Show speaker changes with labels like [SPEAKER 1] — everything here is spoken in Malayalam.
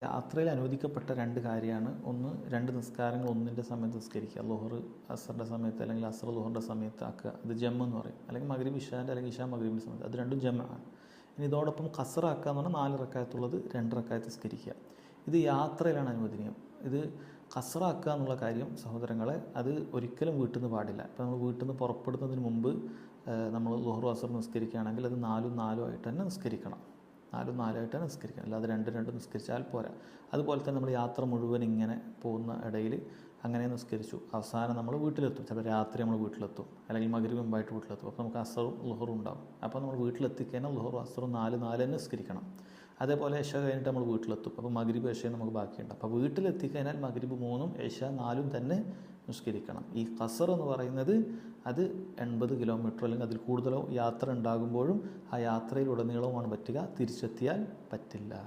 [SPEAKER 1] യാത്രയിൽ അനുവദിക്കപ്പെട്ട രണ്ട് കാര്യമാണ്. ഒന്ന്, രണ്ട് നിസ്കാരങ്ങൾ ഒന്നിൻ്റെ സമയത്ത് നിസ്കരിക്കുക. ളുഹർ അസറിൻ്റെ സമയത്ത് അല്ലെങ്കിൽ അസർ ളുഹറിൻ്റെ സമയത്ത് ആക്കുക. അത് ജമ്മ് എന്ന് പറയും. അല്ലെങ്കിൽ മഗ്രിബ് ഇശാൻ്റെ അല്ലെങ്കിൽ ഇശാ മഗ്രിബിൻ്റെ സമയത്ത്. അത് രണ്ടും ജമ്മാണ്. ഇനി ഇതോടൊപ്പം ഖസറാക്കുക എന്ന് പറഞ്ഞാൽ 4 റക്അത്തുള്ളത് 2 റക്അത്ത് നിസ്കരിക്കുക. ഇത് യാത്രയിലാണ് അനുവദനീയം. ഇത് ഖസറാക്കുക എന്നുള്ള കാര്യം സഹോദരങ്ങളെ, അത് ഒരിക്കലും വീട്ടിൽ നിന്ന് പാടില്ല. ഇപ്പോൾ നമ്മൾ വീട്ടിൽ നിന്ന് പുറപ്പെടുന്നതിന് മുമ്പ് നമ്മൾ ളുഹർ അസർ നിസ്കരിക്കുകയാണെങ്കിൽ അത് 4 ആയിട്ട് തന്നെ നിസ്കരിക്കണം. 4 ആയിട്ടാണ് നിസ്കരിക്കണം. അല്ലാതെ 2 നിസ്കരിച്ചാൽ പോരാ. അതുപോലെ തന്നെ നമ്മൾ യാത്ര മുഴുവൻ ഇങ്ങനെ പോകുന്ന ഇടയിൽ അങ്ങനെ നിസ്കരിച്ചു, അവസാനം നമ്മൾ വീട്ടിലെത്തും. ചിലപ്പോൾ രാത്രി നമ്മൾ വീട്ടിലെത്തും, അല്ലെങ്കിൽ മഗ്രിബ് മുമ്പായിട്ട് വീട്ടിലെത്തും. അപ്പോൾ നമുക്ക് അസറും ളുഹറും ഉണ്ടാകും. അപ്പോൾ നമ്മൾ വീട്ടിലെത്തിക്കഴിഞ്ഞാൽ ളുഹറും അസറും 4 തന്നെ നിസ്കരിക്കണം. അതേപോലെ ഇശ കഴിഞ്ഞിട്ട് നമ്മൾ വീട്ടിലെത്തും. അപ്പോൾ മഗ്രിബ് ഇശയും നമുക്ക് ബാക്കിയുണ്ട്. അപ്പോൾ വീട്ടിലെത്തിക്കഴിഞ്ഞാൽ മഗ്രിബ് 3 ഇശ 4 തന്നെ നിസ്കരിക്കണം. ഈ ഖസർ എന്ന് പറയുന്നത് അത് 80 കിലോമീറ്റർ അല്ലെങ്കിൽ അതിൽ കൂടുതലോ യാത്ര ഉണ്ടാകുമ്പോഴും ആ യാത്രയിലുടനീളവുമാണ് പറ്റുക. തിരിച്ചെത്തിയാൽ പറ്റില്ല.